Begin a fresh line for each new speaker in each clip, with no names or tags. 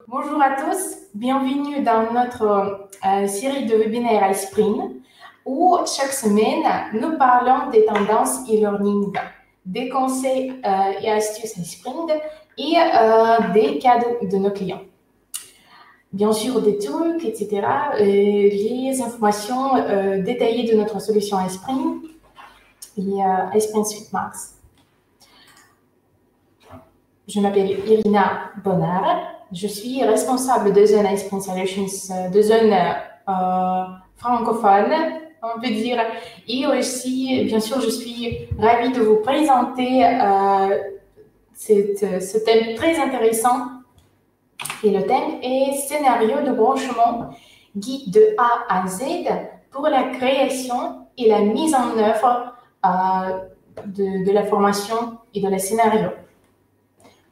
Bonjour à tous, bienvenue dans notre série de webinaires iSpring où chaque semaine nous parlons des tendances e-learning, des conseils et astuces iSpring et des cas de nos clients. Bien sûr, des trucs, etc., les informations détaillées de notre solution iSpring et iSpring Suite Max. Je m'appelle Irina Bonnard. Je suis responsable de Zone iSpring Solutions, de zone francophone, on peut dire. Et aussi, bien sûr, je suis ravie de vous présenter ce thème très intéressant. Et le thème est scénario de branchement, guide de A à Z pour la création et la mise en œuvre de la formation et de la scénario.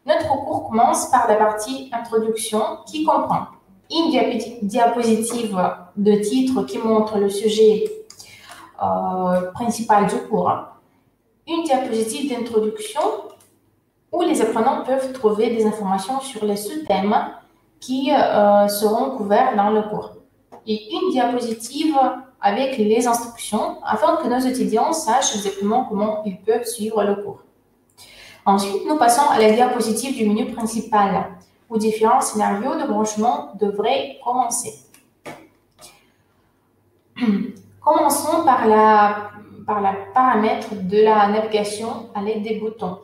Notre cours commence par la partie introduction qui comprend une diapositive de titre qui montre le sujet principal du cours, une diapositive d'introduction où les apprenants peuvent trouver des informations sur les sous-thèmes qui seront couverts dans le cours, et une diapositive avec les instructions afin que nos étudiants sachent exactement comment ils peuvent suivre le cours. Ensuite, nous passons à la diapositive du menu principal, où différents scénarios de branchement devraient commencer. Commençons par la paramètre de la navigation à l'aide des boutons.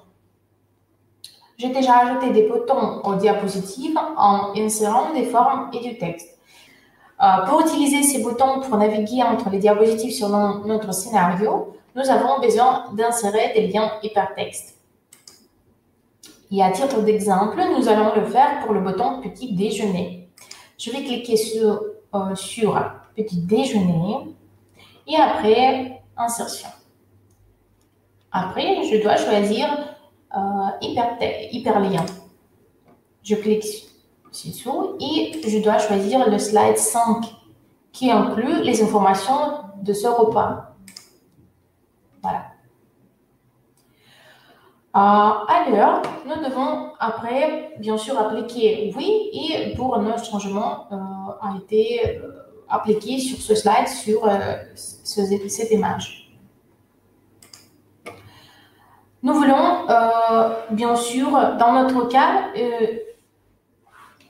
J'ai déjà ajouté des boutons aux diapositives en insérant des formes et du texte. Pour utiliser ces boutons pour naviguer entre les diapositives sur notre scénario, nous avons besoin d'insérer des liens hypertextes. Et à titre d'exemple, nous allons le faire pour le bouton Petit déjeuner. Je vais cliquer sur Petit déjeuner et après Insertion. Après, je dois choisir Hyperlien. Je clique sur et je dois choisir le slide 5 qui inclut les informations de ce repas. Voilà. Alors, nous devons après, bien sûr, appliquer oui et pour notre changement a été appliqué sur ce slide, sur cette image. Nous voulons, bien sûr, dans notre cas,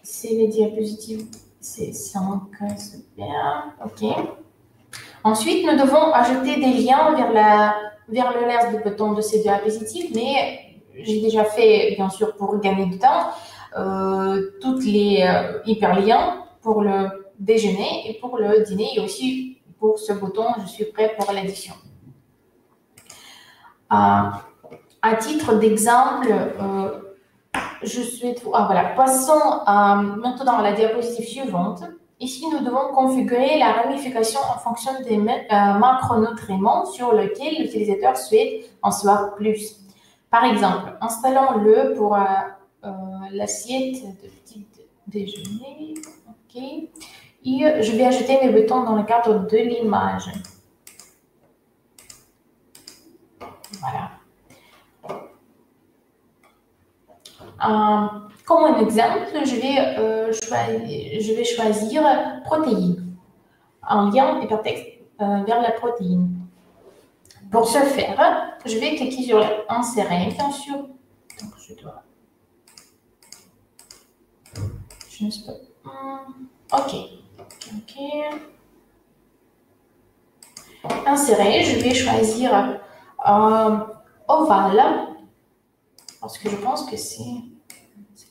c'est les diapositives, c'est 5, super, ok. Ensuite, nous devons ajouter des liens vers le lien du bouton de ces diapositives, mais j'ai déjà fait, bien sûr, pour gagner du temps, toutes les hyperliens pour le déjeuner et pour le dîner, et aussi pour ce bouton, je suis prêt pour l'édition. À titre d'exemple, je souhaite... voilà, passons maintenant à la diapositive suivante. Ici, nous devons configurer la ramification en fonction des macronutriments sur lesquels l'utilisateur souhaite en savoir plus. Par exemple, installons-le pour l'assiette de petit déjeuner. OK. Et je vais ajouter mes boutons dans le cadre de l'image. Voilà. Comme un exemple, je vais choisir protéines, un lien hypertexte vers la protéine. Pour ce faire, je vais cliquer sur Insérer, bien sûr. Donc, je dois juste... OK. Insérer, je vais choisir ovale, parce que je pense que c'est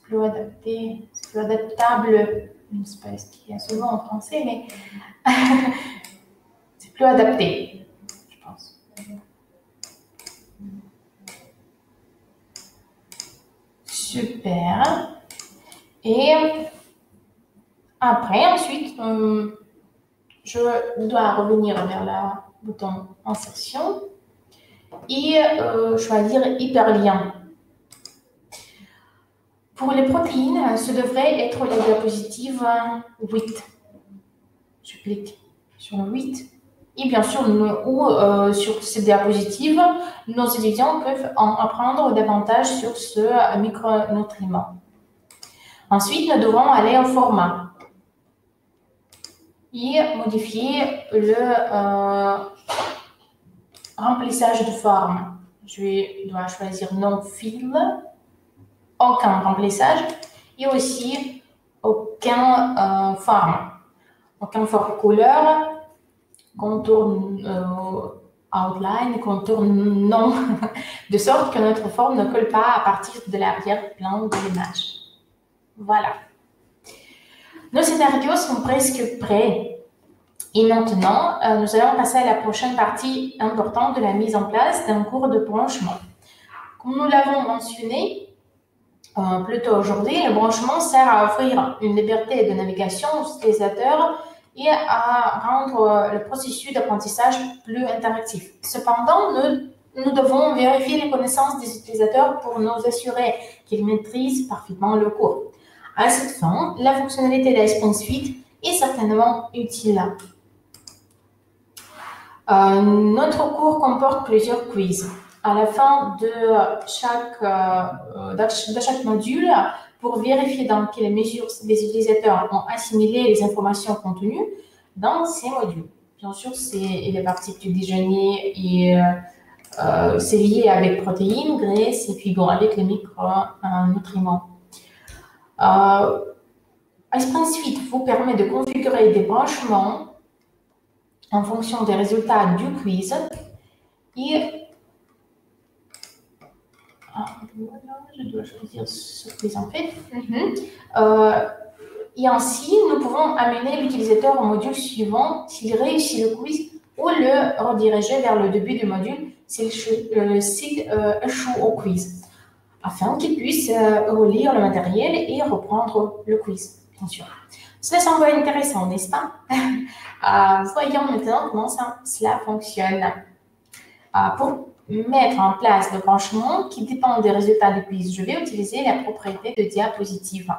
plus adapté, c'est plus adaptable, je ne sais pas ce qu'il y a souvent en français, mais c'est plus adapté, je pense. Super. Et après, ensuite, je dois revenir vers le bouton Insertion et choisir Hyperlien. Pour les protéines, ce devrait être la diapositive 8. Je clique sur le 8 Et bien sûr, sur ces diapositives, nos étudiants peuvent en apprendre davantage sur ce micronutriment. Ensuite, nous devons aller au format et modifier le remplissage de forme. Je dois choisir non fill, aucun remplissage et aussi aucun forme, aucun forme couleur, contour outline, contour non, de sorte que notre forme ne colle pas à partir de l'arrière-plan de l'image. Voilà. Nos scénarios sont presque prêts. Et maintenant, nous allons passer à la prochaine partie importante de la mise en place d'un cours de branchement. Comme nous l'avons mentionné plus tôt aujourd'hui, le branchement sert à offrir une liberté de navigation aux utilisateurs et à rendre le processus d'apprentissage plus interactif. Cependant, nous devons vérifier les connaissances des utilisateurs pour nous assurer qu'ils maîtrisent parfaitement le cours. À cette fin, la fonctionnalité d'Iceprint Suite est certainement utile. Notre cours comporte plusieurs quiz. À la fin de chaque module, pour vérifier dans quelle mesure les utilisateurs ont assimilé les informations contenues dans ces modules. Bien sûr, il est parti du déjeuner et c'est lié avec protéines, graisses et puis bon, avec les micronutriments. Iceprint Suite vous permet de configurer des branchements en fonction des résultats du quiz et voilà, je dois choisir ce quiz en fait. Et ainsi, nous pouvons amener l'utilisateur au module suivant s'il réussit le quiz ou le rediriger vers le début du module s'il échoue au quiz, afin qu'il puisse relire le matériel et reprendre le quiz, bien sûr. Cela semble intéressant, n'est-ce pas? Voyons maintenant comment cela fonctionne. Pour mettre en place le branchement qui dépend des résultats du quiz, je vais utiliser la propriété de diapositive.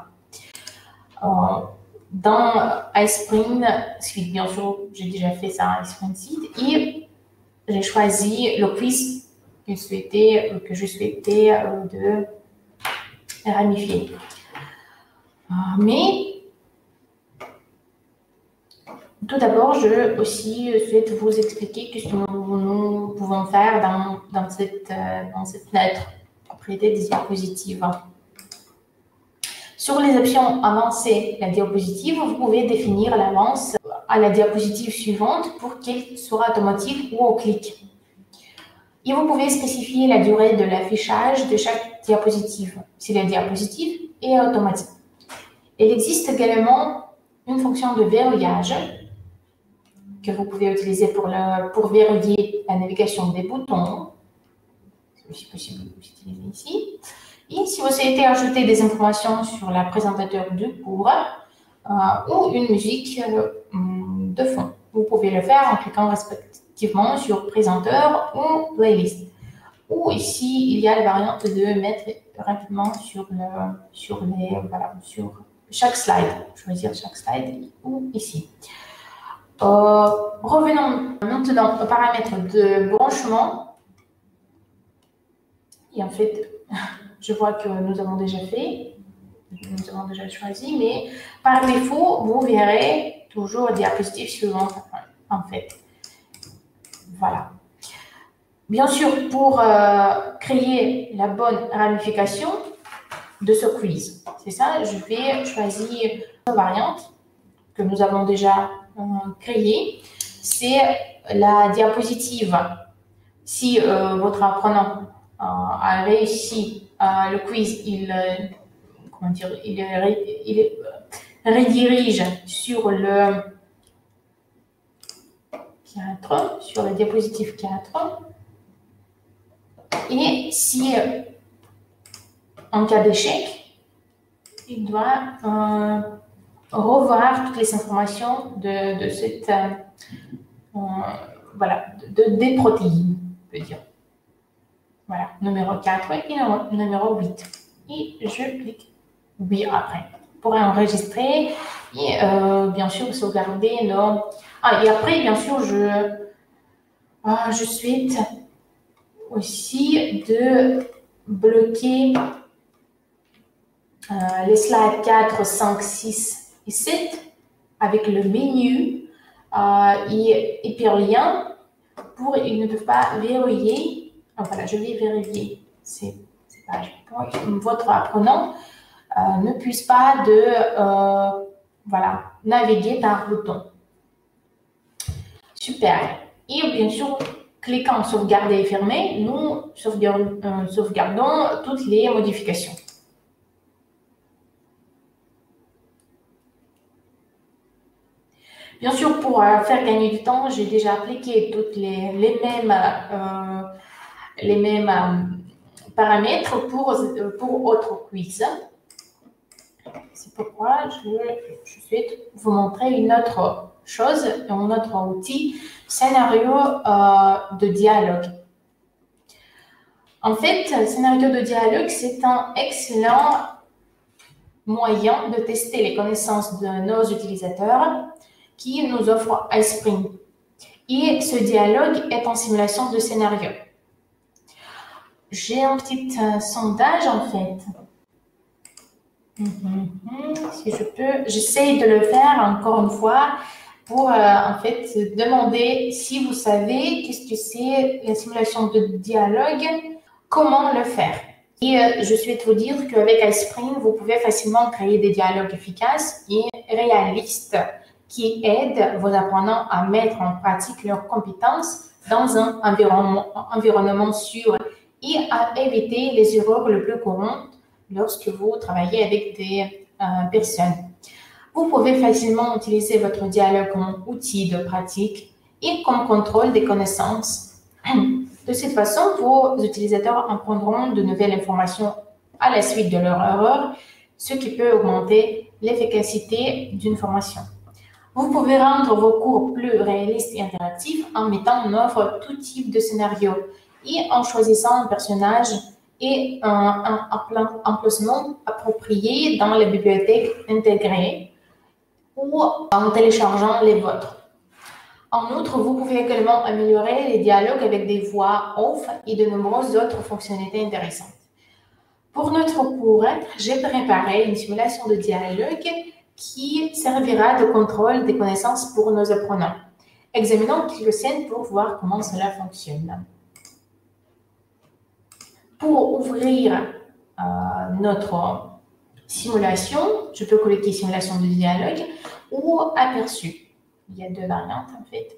Dans Iceprint Suite, bien sûr, j'ai déjà fait ça à Iceprint Suite et j'ai choisi le quiz que je souhaitais de ramifier. Mais tout d'abord, je aussi souhaite vous expliquer ce que nous pouvons faire dans cette fenêtre propriété des diapositives. Sur les options avancer la diapositive, vous pouvez définir l'avance à la diapositive suivante pour qu'elle soit automatique ou au clic. Et vous pouvez spécifier la durée de l'affichage de chaque diapositive, si la diapositive est automatique. Il existe également une fonction de verrouillage que vous pouvez utiliser pour verrouiller la navigation des boutons. C'est aussi possible d'utiliser ici. Et si vous souhaitez ajouter des informations sur la présentateur du cours ou une musique de fond, vous pouvez le faire en cliquant respectivement sur présenteur ou playlist. Ou ici, il y a la variante de mettre rapidement sur chaque slide, choisir chaque slide ou ici. Revenons maintenant aux paramètres de branchement. Et en fait, je vois que nous avons déjà choisi, mais par défaut, vous verrez toujours la diapositive suivante, en fait. Voilà. Bien sûr, pour créer la bonne ramification de ce quiz, c'est ça, je vais choisir une variante que nous avons déjà créée. C'est la diapositive. Si votre apprenant a réussi le quiz, il redirige sur le 4, sur la diapositive 4. Et si en cas d'échec, il doit revoir toutes les informations de cette des protéines, on peut dire. Voilà, numéro 4 et numéro 8. Et je clique oui après pour enregistrer et bien sûr sauvegarder nos... et après, bien sûr, Je souhaite aussi de bloquer les slides 4, 5, 6 et 7 avec le menu et hyperlien pour ils ne peuvent pas verrouiller. Voilà, je vais vérifier ces pages. Votre apprenant ne puisse pas naviguer par bouton. Super. Et bien sûr, cliquant sauvegarder et fermer, nous sauvegardons toutes les modifications. Bien sûr, pour faire gagner du temps, j'ai déjà appliqué toutes les mêmes paramètres pour autres quiz. C'est pourquoi je souhaite vous montrer une autre chose, un autre outil, scénario de dialogue. En fait, le scénario de dialogue, c'est un excellent moyen de tester les connaissances de nos utilisateurs qui nous offre iSpring. Et ce dialogue est en simulation de scénario. J'ai un petit sondage en fait. Si je peux, j'essaie de le faire encore une fois pour en fait demander si vous savez qu'est-ce que c'est la simulation de dialogue, comment le faire. Et je souhaite vous dire qu'avec iSpring, vous pouvez facilement créer des dialogues efficaces et réalistes qui aident vos apprenants à mettre en pratique leurs compétences dans un environnement sûr et à éviter les erreurs les plus courantes lorsque vous travaillez avec des personnes. Vous pouvez facilement utiliser votre dialogue comme outil de pratique et comme contrôle des connaissances. De cette façon, vos utilisateurs apprendront de nouvelles informations à la suite de leur erreur, ce qui peut augmenter l'efficacité d'une formation. Vous pouvez rendre vos cours plus réalistes et interactifs en mettant en œuvre tout type de scénario et en choisissant un personnage et un emplacement approprié dans la bibliothèque intégrée ou en téléchargeant les vôtres. En outre, vous pouvez également améliorer les dialogues avec des voix off et de nombreuses autres fonctionnalités intéressantes. Pour notre cours, j'ai préparé une simulation de dialogue qui servira de contrôle des connaissances pour nos apprenants. Examinons quelques scènes pour voir comment cela fonctionne. Pour ouvrir notre simulation, je peux cliquer simulation de dialogue ou aperçu. Il y a deux variantes en fait.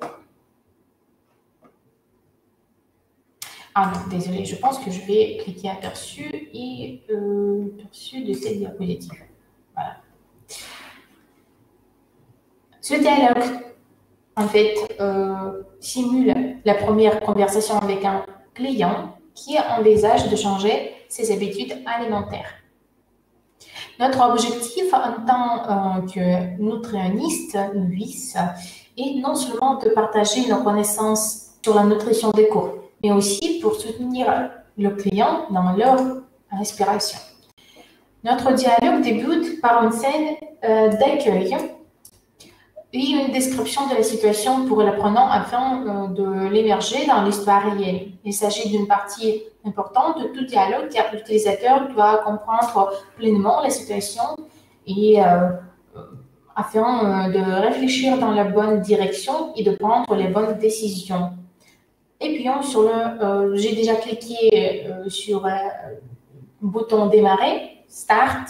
Ah non, désolé, je pense que je vais cliquer aperçu et aperçu de cette diapositive. Voilà. Ce dialogue, en fait, simule la première conversation avec un client qui envisage de changer ses habitudes alimentaires. Notre objectif en tant que nutritionniste, novice, est non seulement de partager nos connaissances sur la nutrition des cours, mais aussi pour soutenir le client dans leur inspiration. Notre dialogue débute par une scène d'accueil et une description de la situation pour l'apprenant afin de l'émerger dans l'histoire réelle. Il s'agit d'une partie importante de tout dialogue car l'utilisateur doit comprendre pleinement la situation et afin de réfléchir dans la bonne direction et de prendre les bonnes décisions. Et puis, j'ai déjà cliqué sur le bouton démarrer, start,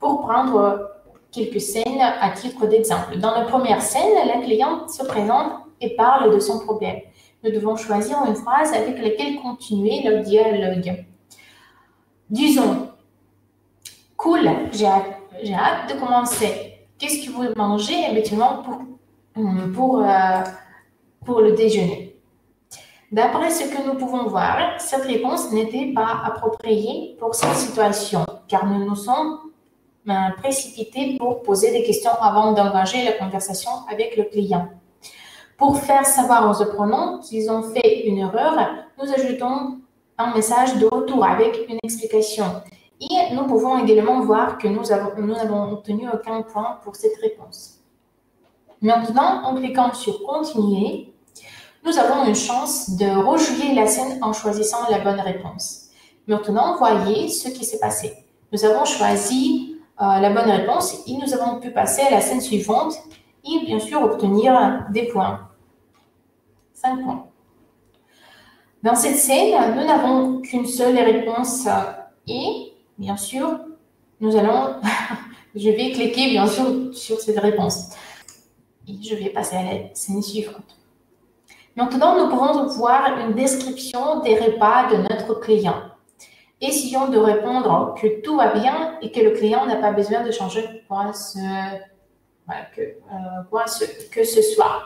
pour prendre quelques scènes à titre d'exemple. Dans la première scène, la cliente se présente et parle de son problème. Nous devons choisir une phrase avec laquelle continuer le dialogue. Disons, cool, j'ai hâte de commencer. Qu'est-ce que vous mangez habituellement pour le déjeuner? D'après ce que nous pouvons voir, cette réponse n'était pas appropriée pour cette situation, car nous nous sommes précipités pour poser des questions avant d'engager la conversation avec le client. Pour faire savoir aux apprenants qu'ils ont fait une erreur, nous ajoutons un message de retour avec une explication. Et nous pouvons également voir que nous n'avons obtenu aucun point pour cette réponse. Maintenant, en cliquant sur « Continuer », nous avons une chance de rejouer la scène en choisissant la bonne réponse. Maintenant, voyez ce qui s'est passé. Nous avons choisi la bonne réponse et nous avons pu passer à la scène suivante et bien sûr obtenir des points. 5 points. Dans cette scène, nous n'avons qu'une seule réponse et bien sûr, nous allons, je vais cliquer bien sûr sur cette réponse et je vais passer à la scène suivante. Maintenant, nous pouvons voir une description des repas de notre client. Essayons de répondre que tout va bien et que le client n'a pas besoin de changer que ce soit.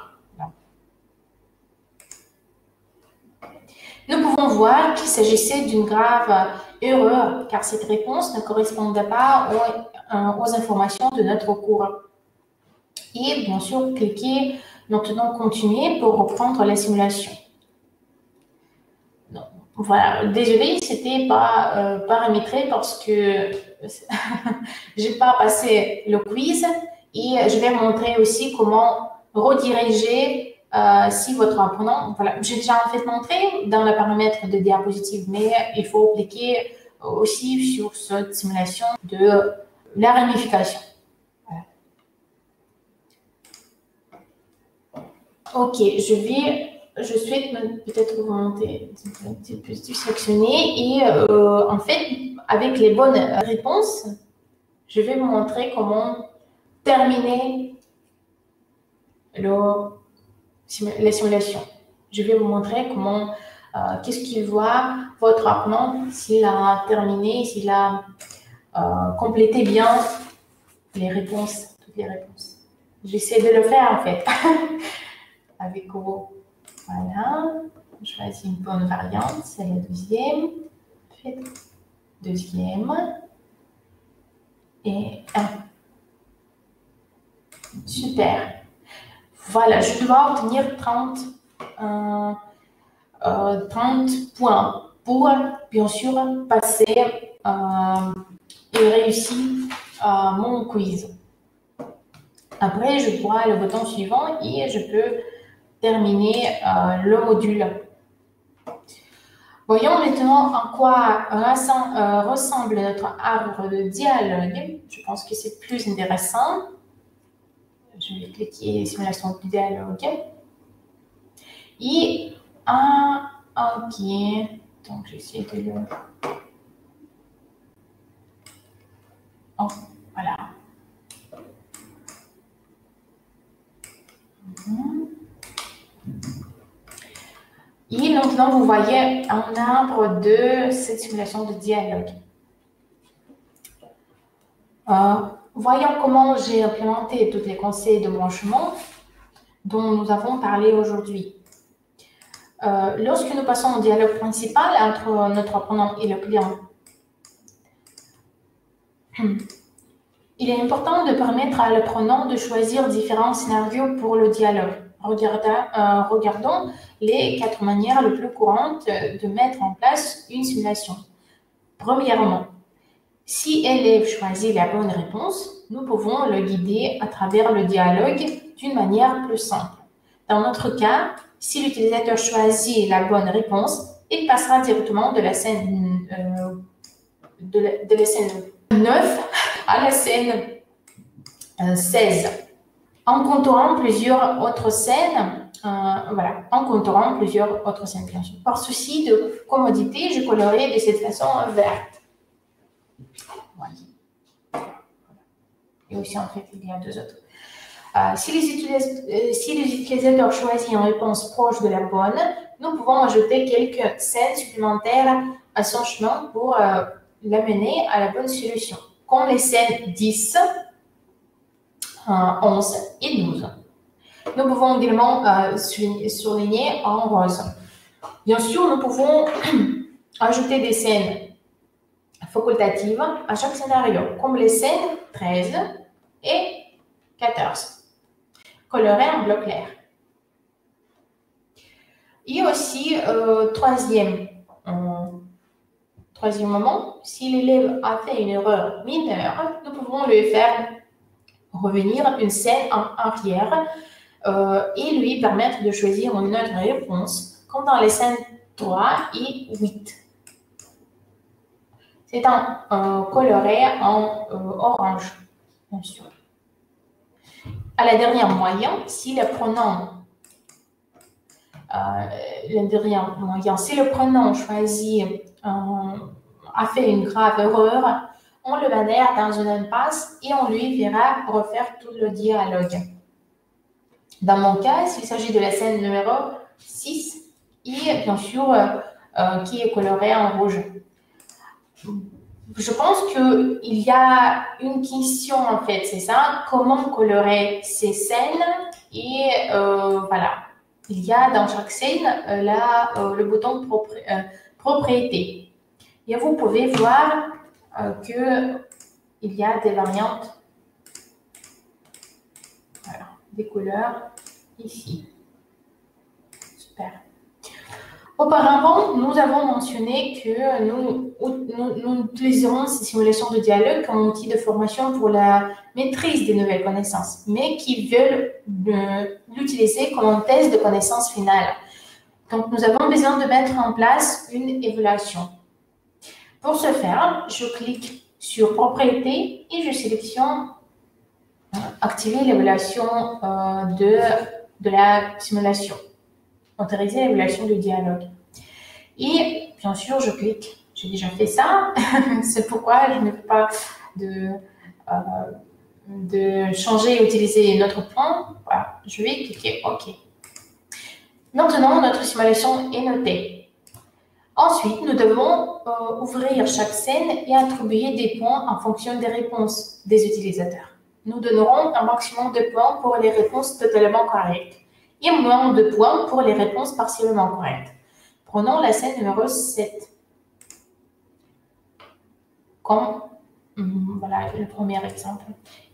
Nous pouvons voir qu'il s'agissait d'une grave erreur car cette réponse ne correspondait pas aux informations de notre cours. Et bien sûr, cliquez maintenant continuer pour reprendre la simulation. Non. Voilà, désolé, c'était pas paramétré parce que j'ai pas passé le quiz et je vais montrer aussi comment rediriger si votre apprenant, voilà, j'ai déjà en fait montré dans le paramètre de diapositive, mais il faut cliquer aussi sur cette simulation de la ramification. Voilà. Ok, je souhaite peut-être vous montrer un petit peu sélectionner et en fait, avec les bonnes réponses, je vais vous montrer comment terminer la simulation. Je vais vous montrer comment, qu'est-ce qu'il voit votre apprenant, s'il a terminé, s'il a complété bien les réponses, toutes les réponses. J'essaie de le faire en fait avec vous. Voilà, je choisis une bonne variante, c'est la deuxième. Deuxième et 1. Super. Voilà, je dois obtenir 30 points pour, bien sûr, passer et réussir mon quiz. Après, je pourrai le bouton suivant et je peux terminer le module. Voyons maintenant en quoi ressemble notre arbre de dialogue. Je pense que c'est plus intéressant. Je vais cliquer simulation de dialogue. Et ok, donc j'essaie de le... Oh, voilà. Et maintenant, vous voyez un arbre de cette simulation de dialogue. Voyons comment j'ai implémenté tous les conseils de branchement dont nous avons parlé aujourd'hui. Lorsque nous passons au dialogue principal entre notre apprenant et le client, il est important de permettre à l'apprenant de choisir différents scénarios pour le dialogue. Regardons les 4 manières les plus courantes de mettre en place une simulation. Premièrement, si l'élève choisit la bonne réponse, nous pouvons le guider à travers le dialogue d'une manière plus simple. Dans notre cas, si l'utilisateur choisit la bonne réponse, il passera directement de la scène, de la scène 9 à la scène 16. En contournant plusieurs autres scènes, en contournant plusieurs autres scènes, bien sûr. Par souci de commodité, je colorerai de cette façon verte. Voilà. Et aussi, en fait, il y a 2 autres. Si les utilisateurs choisissent une réponse proche de la bonne, nous pouvons ajouter quelques scènes supplémentaires à son chemin pour l'amener à la bonne solution, comme les scènes 10, 11 et 12. Nous pouvons également souligner en rose. Bien sûr, nous pouvons ajouter des scènes facultatives à chaque scénario, comme les scènes 13 et 14. Coloré en bleu clair. Et aussi, troisième moment, si l'élève a fait une erreur mineure, nous pouvons lui faire revenir une scène en arrière et lui permettre de choisir une autre réponse, comme dans les scènes 3 et 8. C'est coloré en orange, bien sûr. À la dernière moyen, si le pronom choisi a fait une grave erreur, on le vénère dans une impasse et on lui verra refaire tout le dialogue. Dans mon cas, s'il s'agit de la scène numéro 6, et bien sûr qui est colorée en rouge. Je pense qu'il y a une question en fait, c'est ça, comment colorer ces scènes et voilà. Il y a dans chaque scène le bouton propriété. Et vous pouvez voir qu'il y a des variantes, voilà, des couleurs ici. Super. Auparavant, nous avons mentionné que nous utiliserons ces simulations de dialogue comme outil de formation pour la maîtrise des nouvelles connaissances, mais qui veulent l'utiliser comme un test de connaissances finales. Donc, nous avons besoin de mettre en place une évaluation. Pour ce faire, je clique sur Propriétés et je sélectionne Activer l'évaluation de la simulation. Autoriser l'évaluation du dialogue. Et bien sûr, je clique. J'ai déjà fait ça. C'est pourquoi je ne peux pas de changer et utiliser notre point. Voilà, je vais cliquer OK. Maintenant, notre simulation est notée. Ensuite, nous devons ouvrir chaque scène et attribuer des points en fonction des réponses des utilisateurs. Nous donnerons un maximum de points pour les réponses totalement correctes et moins de points pour les réponses partiellement correctes. Prenons la scène numéro 7. Comme, voilà le premier exemple.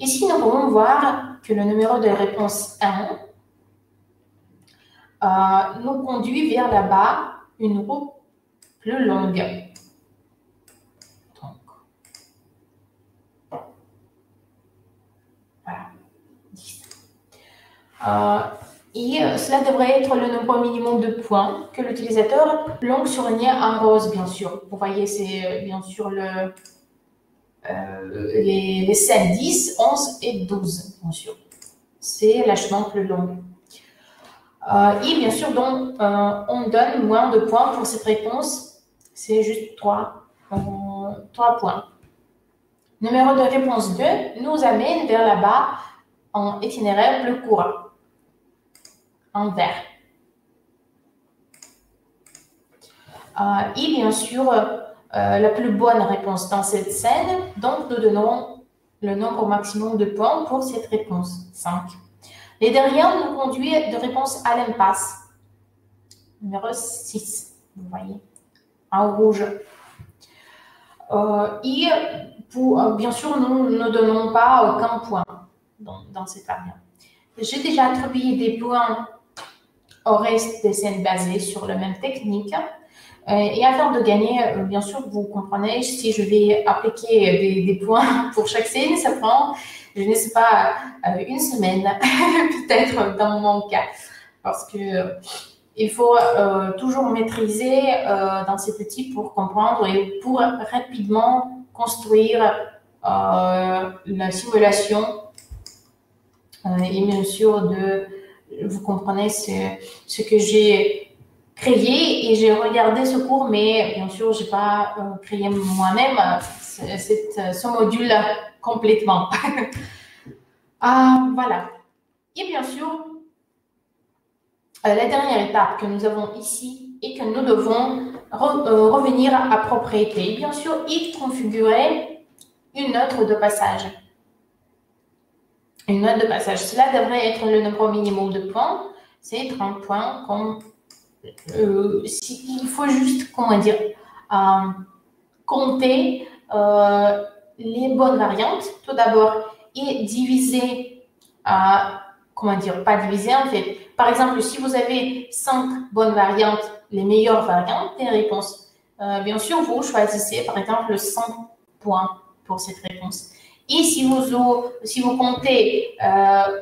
Ici, nous pouvons voir que le numéro de réponse 1 nous conduit vers là-bas une roue plus longue. Donc, voilà, 10. Et cela devrait être le nombre minimum de points que l'utilisateur longue surlignée en rose, bien sûr. Vous voyez, c'est bien sûr les scènes 10, 11 et 12, bien sûr. C'est la chemin plus long. Et bien sûr, donc, on donne moins de points pour cette réponse. C'est juste 3 points. Numéro de réponse 2 nous amène vers là-bas en itinéraire plus court, en vert. Et bien sûr, la plus bonne réponse dans cette scène, donc nous donnons le nombre maximum de points pour cette réponse, 5. Les derrière nous conduit de réponse à l'impasse, numéro 6, vous voyez, en rouge. Et bien sûr, nous ne donnons pas aucun point dans cette variante. J'ai déjà attribué des points au reste des scènes basées sur la même technique. Et afin de gagner, bien sûr, vous comprenez, si je vais appliquer des points pour chaque scène, ça prend, je ne sais pas, une semaine, peut-être dans mon cas. Parce que il faut toujours maîtriser dans ces petits pour comprendre et pour rapidement construire la simulation. Et bien sûr, vous comprenez ce que j'ai créé et j'ai regardé ce cours, mais bien sûr, je n'ai pas créé moi-même ce module complètement. Voilà. Et bien sûr, la dernière étape que nous avons ici est que nous devons revenir à propriété. Bien sûr, et configurer une note de passage. Une note de passage. Cela devrait être le nombre minimum de points. C'est 30 points. Il faut juste, comment dire, compter les bonnes variantes, tout d'abord, et diviser, comment dire, pas diviser en fait. Par exemple, si vous avez 5 bonnes variantes, les meilleures variantes des réponses, bien sûr, vous choisissez par exemple 100 points pour cette réponse. Et si vous comptez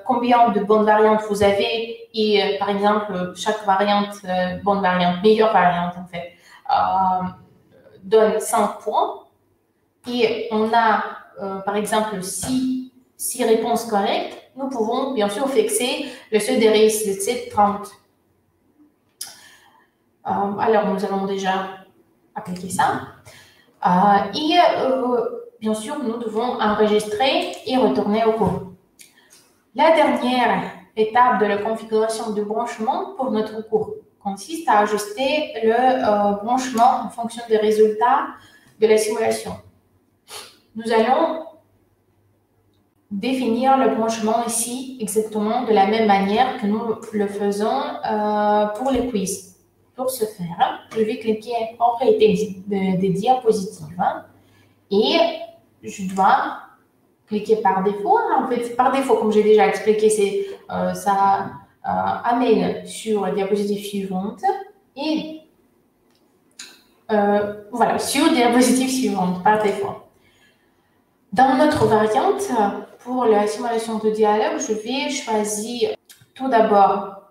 combien de bonnes variantes vous avez, et par exemple, chaque variante, bonne variante, meilleure variante en fait, donne 5 points, et on a par exemple 6 réponses correctes, nous pouvons bien sûr fixer le seuil de réussite 30. Alors, nous allons déjà appliquer ça. Bien sûr, nous devons enregistrer et retourner au cours. La dernière étape de la configuration du branchement pour notre cours consiste à ajuster le branchement en fonction des résultats de la simulation. Nous allons définir le branchement ici exactement de la même manière que nous le faisons pour les quiz. Pour ce faire, je vais cliquer en propriétés des diapositives et je dois cliquer par défaut. En fait, par défaut, comme j'ai déjà expliqué, ça amène sur la diapositive suivante et voilà, sur la diapositive suivante par défaut. Dans notre variante, pour la simulation de dialogue, je vais choisir tout d'abord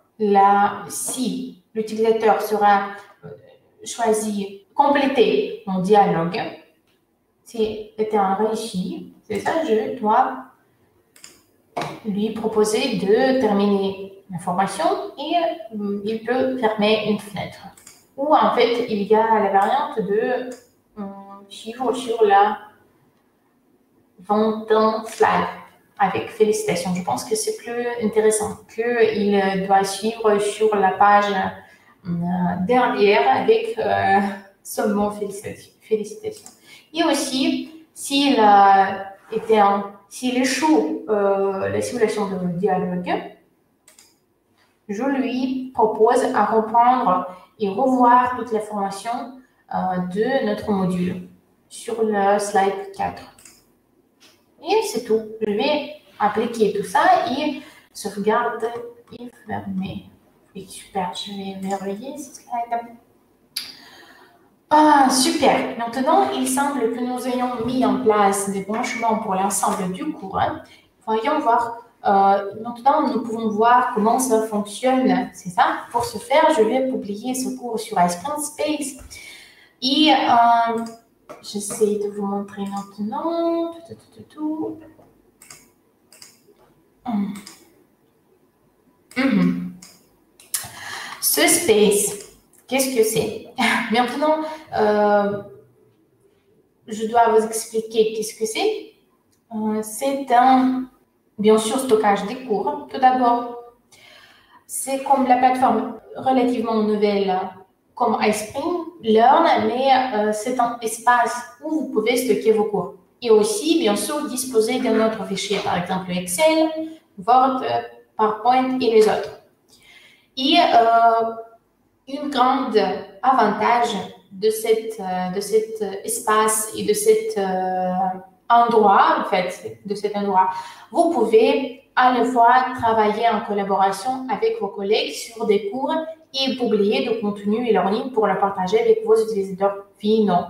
si l'utilisateur sera choisi compléter mon dialogue. C'était un réussi, c'est ça, je dois lui proposer de terminer la formation et il peut fermer une fenêtre. Ou en fait, il y a la variante de suivre sur la 21 slide avec félicitations. Je pense que c'est plus intéressant qu'il doit suivre sur la page derrière avec seulement félicitations. Et aussi, s'il échoue la simulation de dialogue, je lui propose à reprendre et revoir toute l'information de notre module sur le slide 4. Et c'est tout. Je vais appliquer tout ça et sauvegarder et fermer. Oui, super. Je vais verrouiller ce slide. Super. Maintenant, il semble que nous ayons mis en place des branchements pour l'ensemble du cours. Voyons voir. Maintenant, nous pouvons voir comment ça fonctionne. C'est ça. Pour ce faire, je vais publier ce cours sur Iceprint Space. Et j'essaie de vous montrer maintenant. Ce space, qu'est-ce que c'est? Maintenant, je dois vous expliquer qu'est-ce que c'est. C'est bien sûr, stockage des cours. Tout d'abord, c'est comme la plateforme relativement nouvelle comme Iceprint Learn, mais c'est un espace où vous pouvez stocker vos cours. Et aussi, bien sûr, disposer d'un autre fichier, par exemple Excel, Word, PowerPoint et les autres. Et un grand avantage de cet espace et de cet endroit, en fait, vous pouvez à la fois travailler en collaboration avec vos collègues sur des cours et publier du contenu e-learning pour le partager avec vos utilisateurs finaux.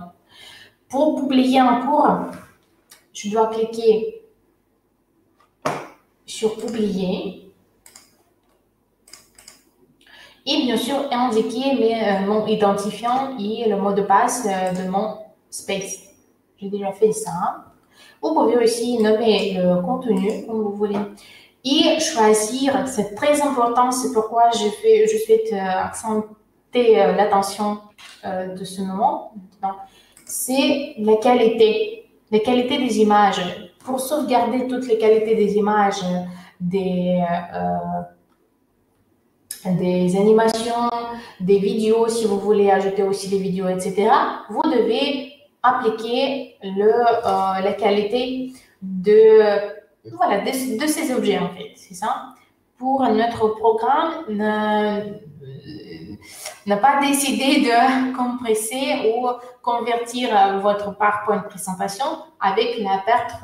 Pour publier un cours, je dois cliquer sur publier et bien sûr indiquer mon identifiant et le mot de passe de mon space. J'ai déjà fait ça. Vous pouvez aussi nommer le contenu comme vous voulez et choisir, c'est très important, c'est pourquoi je souhaite accentuer l'attention de ce moment. C'est la qualité des images. Pour sauvegarder toutes les qualités des images, des animations, des vidéos, si vous voulez ajouter aussi des vidéos, etc., vous devez appliquer la qualité de ces objets, en fait. C'est ça. Pour notre programme, n'a pas décidé de compresser ou convertir votre PowerPoint présentation avec la perte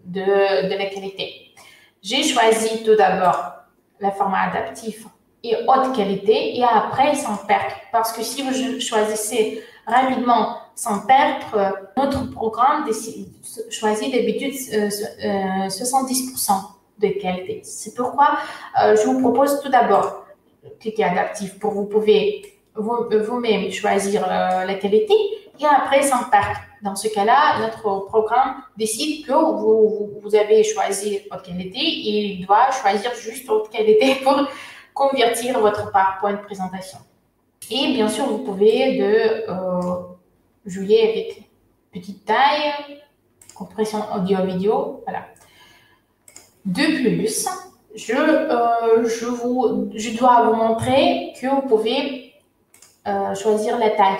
de la qualité. J'ai choisi tout d'abord le format adaptif et haute qualité et après sans perte. Parce que si vous choisissez rapidement sans perdre, notre programme choisit d'habitude 70% de qualité. C'est pourquoi je vous propose tout d'abord cliquer adaptif pour vous pouvez vous-même choisir la qualité et après sans perdre. Dans ce cas-là, notre programme décide que vous avez choisi votre qualité et il doit choisir juste votre qualité pour convertir votre PowerPoint présentation. Et bien sûr, vous pouvez jouer avec petite taille, compression audio-vidéo, voilà. De plus, je dois vous montrer que vous pouvez choisir la taille.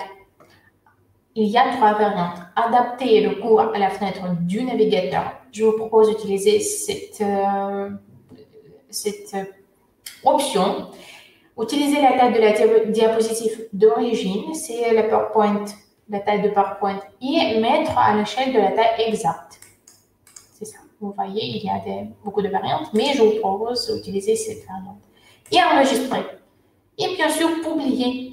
Il y a 3 variantes. Adapter le cours à la fenêtre du navigateur. Je vous propose d'utiliser cette option. Utiliser la taille de la diapositive d'origine, c'est la taille de PowerPoint, et mettre à l'échelle de la taille exacte. C'est ça. Vous voyez, il y a beaucoup de variantes, mais je vous propose d'utiliser cette variante. Et enregistrer. Et bien sûr, publier.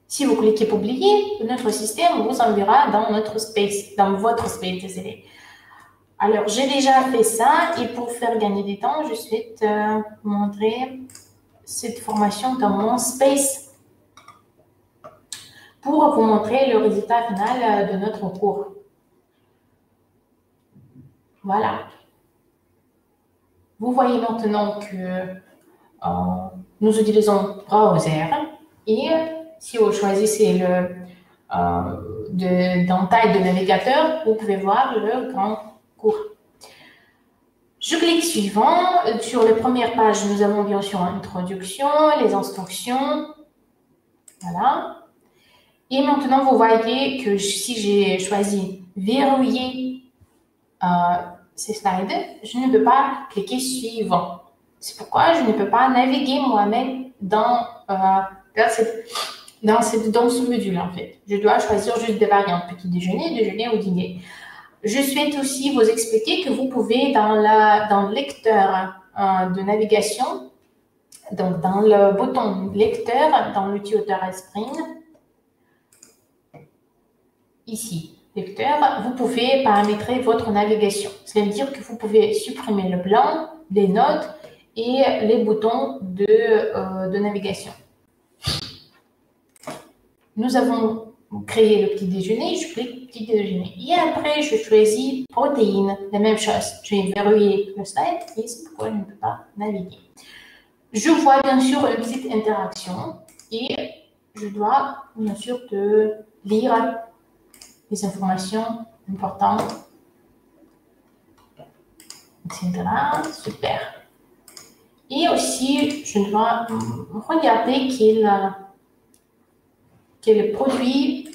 Si vous cliquez publier, notre système vous enverra dans votre space, désolé. Alors, j'ai déjà fait ça et pour faire gagner du temps, je souhaite vous montrer cette formation dans mon space pour vous montrer le résultat final de notre cours. Voilà. Vous voyez maintenant que nous utilisons Browser et si vous choisissez dans taille de navigateur, vous pouvez voir le grand cours. Je clique suivant. Sur la première page, nous avons bien sûr l'introduction, les instructions. Voilà. Et maintenant, vous voyez que si j'ai choisi verrouiller ces slides, je ne peux pas cliquer suivant. C'est pourquoi je ne peux pas naviguer moi-même dans ce module en fait. Je dois choisir juste des variantes, petit déjeuner, déjeuner ou dîner. Je souhaite aussi vous expliquer que vous pouvez dans le lecteur de navigation, donc dans le bouton lecteur, dans l'outil auteur Esprit, ici, lecteur, vous pouvez paramétrer votre navigation. Ça veut dire que vous pouvez supprimer le blanc, les notes et les boutons de navigation. Nous avons créé le petit déjeuner, je clique petit déjeuner. Et après, je choisis protéines, la même chose. Je vais verrouiller le slide et c'est pourquoi je ne peux pas naviguer. Je vois bien sûr une petite interaction et je dois bien sûr lire les informations importantes, etc. Super. Et aussi, je dois regarder quel produit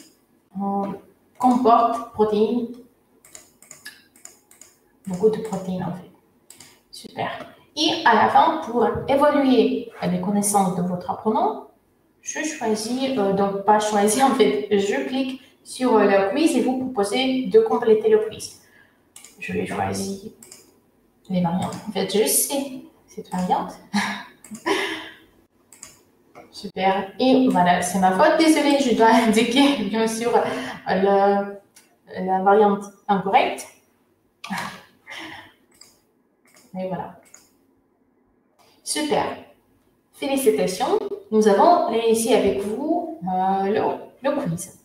comporte protéines, beaucoup de protéines en fait. Super. Et à la fin, pour évaluer les connaissances de votre apprenant, je choisis, donc pas choisir en fait, je clique sur le quiz et vous proposez de compléter le quiz. Je vais choisir les variantes. En fait, je sais cette variante. Super. Et voilà, c'est ma faute. Désolée, je dois indiquer, bien sûr, la variante incorrecte. Et voilà. Super. Félicitations. Nous avons réussi avec vous le quiz.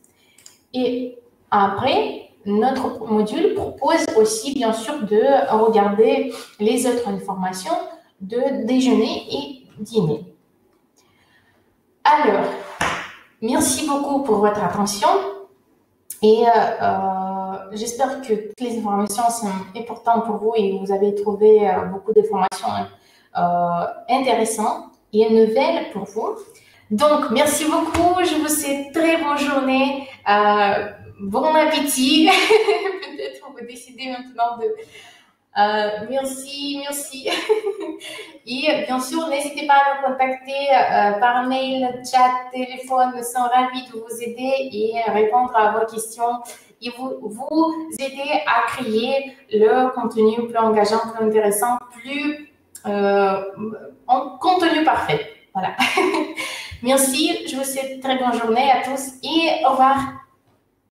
Et après, notre module propose aussi, bien sûr, de regarder les autres informations de déjeuner et dîner. Alors, merci beaucoup pour votre attention et j'espère que toutes les informations sont importantes pour vous et vous avez trouvé beaucoup d'informations intéressantes et nouvelles pour vous. Donc, merci beaucoup. Je vous souhaite très bonne journée. Bon appétit. Peut-être vous décidez maintenant de... merci. Et bien sûr, n'hésitez pas à me contacter par mail, chat, téléphone. Nous sommes ravis de vous aider et répondre à vos questions et vous aider à créer le contenu plus engageant, plus intéressant, plus en contenu parfait. Voilà. Merci, je vous souhaite une très bonne journée à tous et au revoir.